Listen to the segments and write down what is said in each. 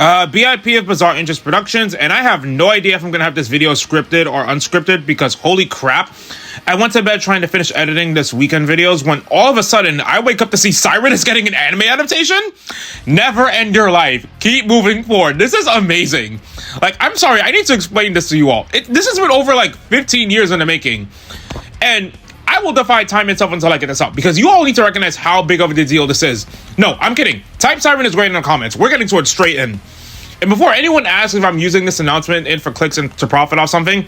BIP of Bizarre Interest Productions, and I have no idea if I'm gonna have this video scripted or unscripted because holy crap, I went to bed trying to finish editing this weekend videos when all of a sudden I wake up to see PSYREN is getting an anime adaptation. Never end your life. Keep moving forward. This is amazing. Like, I'm sorry, I need to explain this to you all. This has been over like 15 years in the making, and I will defy time itself until I get this up because you all need to recognize how big of a deal this is. No, I'm kidding. Type PSYREN is great in the comments. We're getting towards straight in. And before anyone asks if I'm using this announcement in for clicks and to profit off something,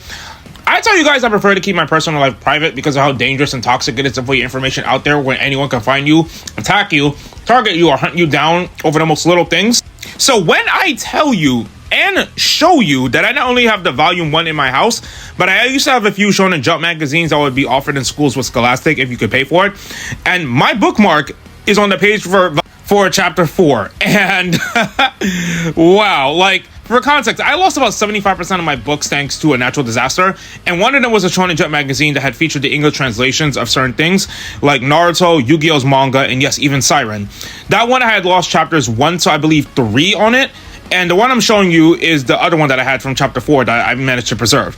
I tell you guys I prefer to keep my personal life private because of how dangerous and toxic it is to put your information out there where anyone can find you, attack you, target you, or hunt you down over the most little things. So when I tell you and show you that I not only have the volume 1 in my house, but I used to have a few Shonen Jump magazines that would be offered in schools with Scholastic if you could pay for it. And my bookmark is on the page for chapter 4. And wow, like, for context, I lost about 75% of my books thanks to a natural disaster, and one of them was a Shonen Jump magazine that had featured the English translations of certain things, like Naruto, Yu-Gi-Oh's manga, and yes, even PSYREN. That one I had lost chapters 1 to, I believe, 3 on it, and the one I'm showing you is the other one that I had from chapter 4 that I managed to preserve.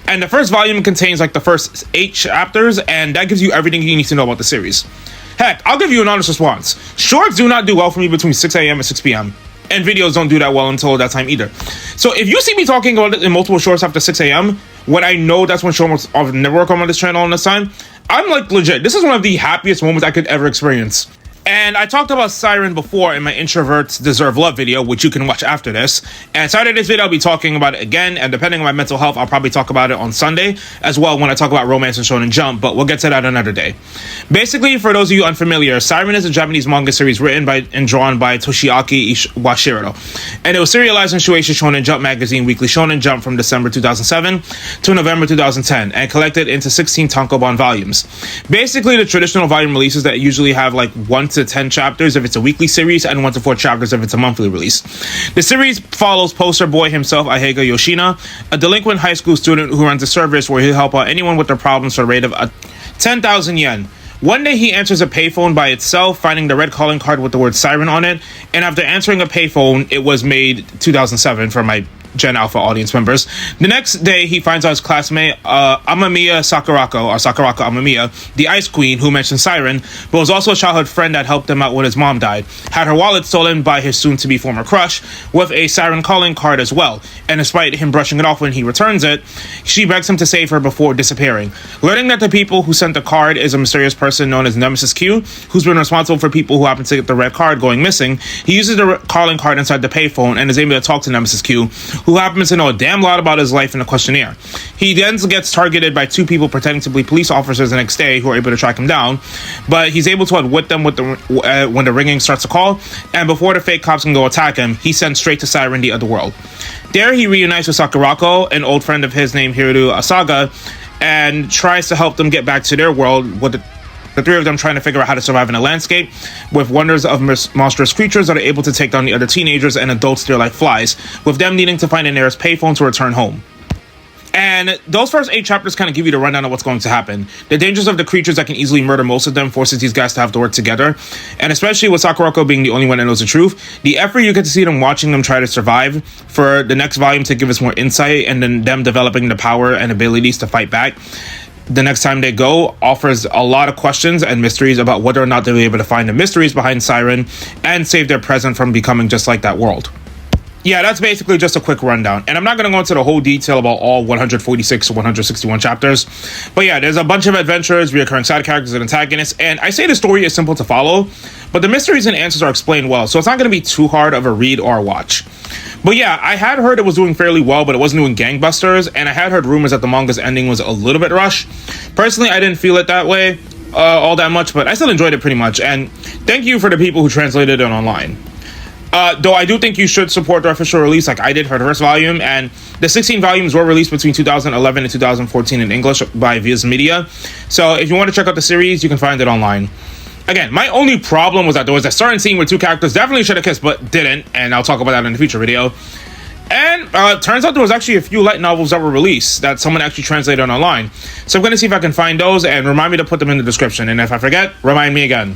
And the first volume contains like the first 8 chapters, and that gives you everything you need to know about the series. Heck, I'll give you an honest response. Shorts do not do well for me between 6 a.m. and 6 p.m. And videos don't do that well until that time either. So if you see me talking about it in multiple shorts after 6 a.m., when I know that's when shows never work on this channel on this time, I'm like legit. This is one of the happiest moments I could ever experience. And I talked about PSYREN before in my Introverts Deserve Love video, which you can watch after this. And Saturday this video, I'll be talking about it again. And depending on my mental health, I'll probably talk about it on Sunday as well when I talk about romance and Shonen Jump. But we'll get to that another day. Basically, for those of you unfamiliar, PSYREN is a Japanese manga series written by and drawn by Toshiaki Iwashiro. And it was serialized in Shueisha Shonen Jump magazine Weekly Shonen Jump from December 2007 to November 2010 and collected into 16 tankobon volumes. Basically, the traditional volume releases that usually have like 1 to 10 chapters if it's a weekly series and 1 to 4 chapters if it's a monthly release. The series follows poster boy himself, Ahega Yoshida, a delinquent high school student who runs a service where he'll help out anyone with their problems for a rate of 10,000 yen. One day he answers a payphone by itself, finding the red calling card with the word PSYREN on it, and after answering a payphone, it was made 2007 for my Gen Alpha audience members. The next day, he finds out his classmate, Amamiya Sakurako, or Sakurako Amamiya, the Ice Queen, who mentioned PSYREN, but was also a childhood friend that helped him out when his mom died, had her wallet stolen by his soon-to-be former crush, with a PSYREN calling card as well, and despite him brushing it off when he returns it, she begs him to save her before disappearing. Learning that the people who sent the card is a mysterious person known as Nemesis Q, who's been responsible for people who happen to get the red card going missing, he uses the calling card inside the payphone and is able to talk to Nemesis Q, who happens to know a damn lot about his life in a questionnaire. He then gets targeted by 2 people pretending to be police officers the next day who are able to track him down, but he's able to outwit them with when the ringing starts to call, and before the fake cops can go attack him, he's sent straight to PSYREN, the other world. There he reunites with Sakurako, an old friend of his named Hiroru Asaga, and tries to help them get back to their world with the 3 of them trying to figure out how to survive in a landscape with wonders of monstrous creatures that are able to take down the other teenagers and adults there like flies, with them needing to find the nearest payphone to return home. And those first 8 chapters kind of give you the rundown of what's going to happen. The dangers of the creatures that can easily murder most of them forces these guys to have to work together. And especially with Sakurako being the only one that knows the truth, the effort you get to see them watching them try to survive for the next volume to give us more insight and then them developing the power and abilities to fight back the next time they go offers a lot of questions and mysteries about whether or not they'll be able to find the mysteries behind PSYREN and save their present from becoming just like that world. Yeah, that's basically just a quick rundown. And I'm not going to go into the whole detail about all 146 or 161 chapters. But yeah, there's a bunch of adventures, reoccurring side characters and antagonists. And I say the story is simple to follow, but the mysteries and answers are explained well. So it's not going to be too hard of a read or a watch. But yeah, I had heard it was doing fairly well, but it wasn't doing gangbusters. And I had heard rumors that the manga's ending was a little bit rushed. Personally, I didn't feel it that way all that much, but I still enjoyed it pretty much. And thank you for the people who translated it online. Though I do think you should support the official release like I did for the first volume, and the 16 volumes were released between 2011 and 2014 in English by Viz Media. So if you want to check out the series, you can find it online. Again, my only problem was that there was a certain scene where 2 characters definitely should have kissed but didn't, and I'll talk about that in a future video. And turns out there was actually a few light novels that were released that someone actually translated online. So I'm going to see if I can find those and remind me to put them in the description. And if I forget, remind me again.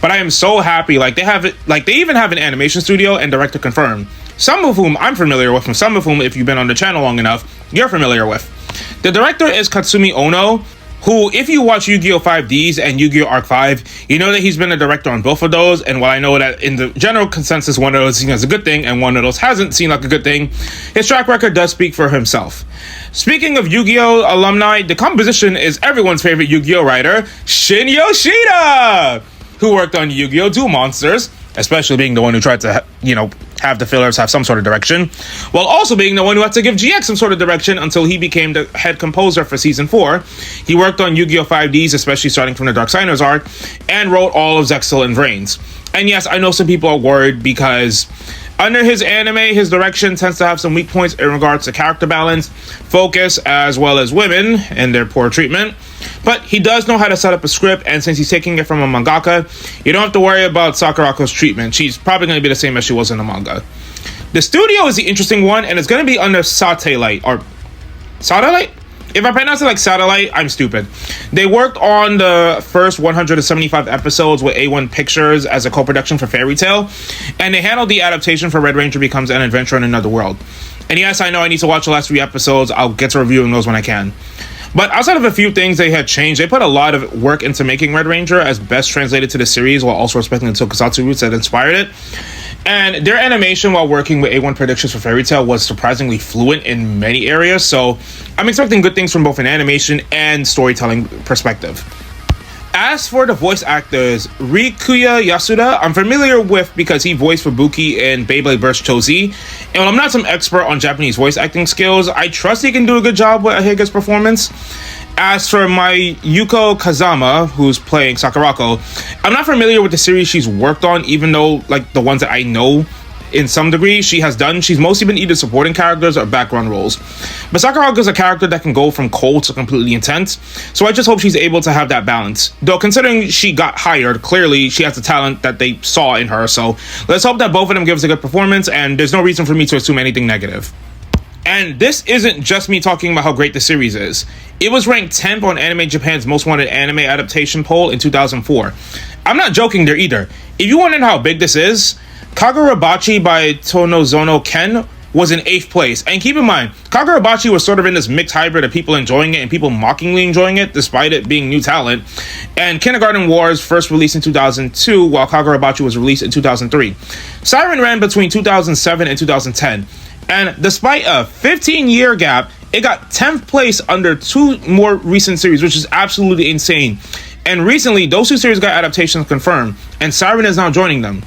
But I am so happy. Like they even have an animation studio and director confirmed. some of whom I'm familiar with, and some of whom, if you've been on the channel long enough, you're familiar with. The director is Katsumi Ono, who, if you watch Yu-Gi-Oh! 5Ds and Yu-Gi-Oh! Arc 5, you know that he's been a director on both of those, and while I know that in the general consensus, one of those seen as a good thing, and one of those hasn't seen like a good thing, his track record does speak for himself. Speaking of Yu-Gi-Oh! Alumni, the composition is everyone's favorite Yu-Gi-Oh! Writer, Shin Yoshida, who worked on Yu-Gi-Oh! Duel Monsters, especially being the one who tried to, have the fillers have some sort of direction, while also being the one who had to give GX some sort of direction until he became the head composer for Season 4. He worked on Yu-Gi-Oh! 5Ds, especially starting from the Darksiders arc, and wrote all of Zexal and Vrains. And yes, I know some people are worried because under his anime, his direction tends to have some weak points in regards to character balance, focus, as well as women and their poor treatment. But he does know how to set up a script, and since he's taking it from a mangaka, you don't have to worry about Sakurako's treatment. She's probably going to be the same as she was in the manga. The studio is the interesting one, and it's going to be under Satelight, or Satelight? If I pronounce it like Satelight, I'm stupid. They worked on the first 175 episodes with A1 Pictures as a co-production for Fairy Tail, and they handled the adaptation for Red Ranger Becomes an Adventure in Another World. And yes, I know I need to watch the last 3 episodes. I'll get to reviewing those when I can. But outside of a few things they had changed, they put a lot of work into making Red Ranger as best translated to the series, while also respecting the tokusatsu roots that inspired it. And their animation while working with A1 Predictions for Fairy Tail was surprisingly fluent in many areas, so I'm expecting good things from both an animation and storytelling perspective. As for the voice actors, Rikuya Yasuda, I'm familiar with because he voiced Fubuki in Beyblade Burst Choz Z, and while I'm not some expert on Japanese voice acting skills, I trust he can do a good job with Higa's performance. As for Mayuko Kazama, who's playing Sakurako, I'm not familiar with the series she's worked on, even though, like, the ones that I know in some degree she has done, she's mostly been either supporting characters or background roles. But Sakurako is a character that can go from cold to completely intense, so I just hope she's able to have that balance. Though considering she got hired, clearly she has the talent that they saw in her, so let's hope that both of them give us a good performance, and there's no reason for me to assume anything negative. And this isn't just me talking about how great the series is. It was ranked 10th on Anime Japan's Most Wanted Anime Adaptation poll in 2004. I'm not joking there either. If you want to know how big this is, Kagurabachi by Tonozono Ken was in 8th place. And keep in mind, Kagurabachi was sort of in this mixed hybrid of people enjoying it and people mockingly enjoying it, despite it being new talent. And Kindergarten Wars first released in 2002, while Kagurabachi was released in 2003. PSYREN ran between 2007 and 2010. And despite a 15-year gap, it got 10th place under 2 more recent series, which is absolutely insane. And recently, those 2 series got adaptations confirmed, and PSYREN is now joining them.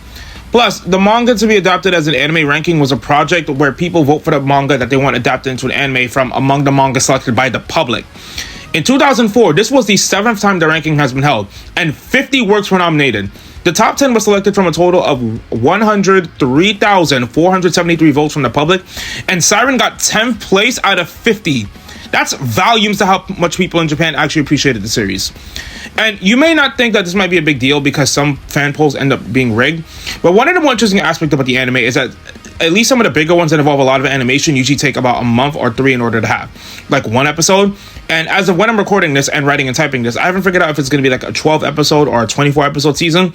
Plus, the manga to be adapted as an anime ranking was a project where people vote for the manga that they want adapted into an anime from among the manga selected by the public. In 2004, this was the 7th time the ranking has been held, and 50 works were nominated. The top 10 was selected from a total of 103,473 votes from the public, and PSYREN got 10th place out of 50. That's volumes to how much people in Japan actually appreciated the series. And you may not think that this might be a big deal because some fan polls end up being rigged, but one of the more interesting aspects about the anime is that at least some of the bigger ones that involve a lot of animation usually take about a month or 3 in order to have, like, 1 episode. And as of when I'm recording this and writing and typing this, I haven't figured out if it's going to be like a 12 episode or a 24 episode season,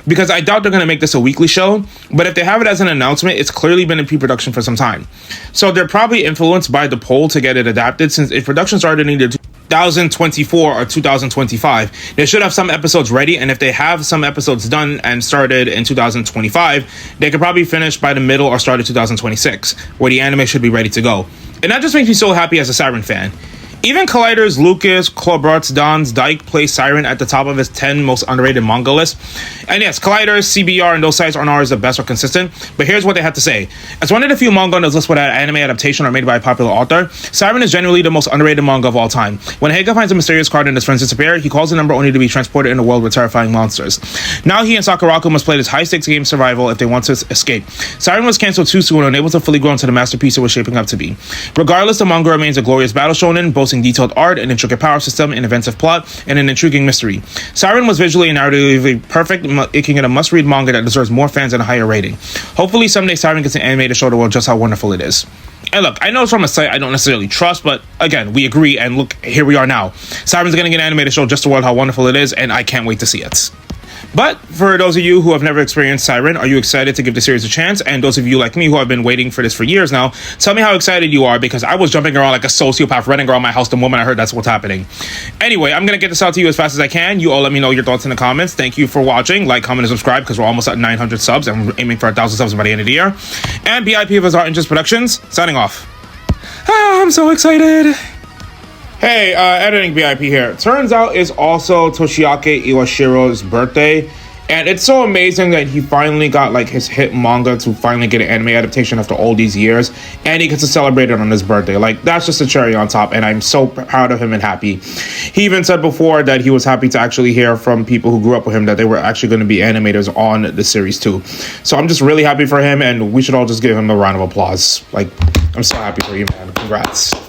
because I doubt they're going to make this a weekly show. But if they have it as an announcement, it's clearly been in pre-production for some time. So they're probably influenced by the poll to get it adapted, since if production started in either 2024 or 2025, they should have some episodes ready, and if they have some episodes done and started in 2025, they could probably finish by the middle or start of 2026, where the anime should be ready to go. And that just makes me so happy as a PSYREN fan. Even Collider's Lucas Klobrut's Don's Dyke plays PSYREN at the top of his 10 most underrated manga list. And yes, Collider's, CBR, and those sites aren't always the best or consistent, but here's what they had to say. As one of the few manga on this list without anime adaptation or made by a popular author, PSYREN is generally the most underrated manga of all time. When Heiga finds a mysterious card and his friends disappear, he calls the number only to be transported in a world with terrifying monsters. Now he and Sakurako must play this high-stakes game survival if they want to escape. PSYREN was cancelled too soon and unable to fully grow into the masterpiece it was shaping up to be. Regardless, the manga remains a glorious battle shonen, boasting detailed art, an intricate power system, an inventive plot, and an intriguing mystery. PSYREN was visually and narratively perfect, making it a must-read manga that deserves more fans and a higher rating. Hopefully someday PSYREN gets an anime to show the world just how wonderful it is. And look, I know it's from a site I don't necessarily trust, but again, we agree, and look, here we are now. PSYREN's gonna get an anime to show just the world how wonderful it is, and I can't wait to see it. But for those of you who have never experienced Siren, are you excited to give the series a chance? And those of you like me who have been waiting for this for years now, tell me how excited you are, because I was jumping around like a sociopath running around my house the moment I heard that's what's happening. Anyway, I'm gonna get this out to you as fast as I can. You all let me know your thoughts in the comments. Thank you for watching. Like, comment, and subscribe, because we're almost at 900 subs. I'm aiming for 1,000 subs by the end of the year. And BIP of Art and Just Productions, signing off. I'm so excited. Hey, editing BIP here. Turns out it's also Toshiaki Iwashiro's birthday, and it's so amazing that he finally got like his hit manga to finally get an anime adaptation after all these years, and he gets to celebrate it on his birthday. Like, that's just a cherry on top, and I'm so proud of him and happy. He even said before that he was happy to actually hear from people who grew up with him that they were actually going to be animators on the series too. So I'm just really happy for him, and we should all just give him a round of applause. Like, I'm so happy for you, man. Congrats.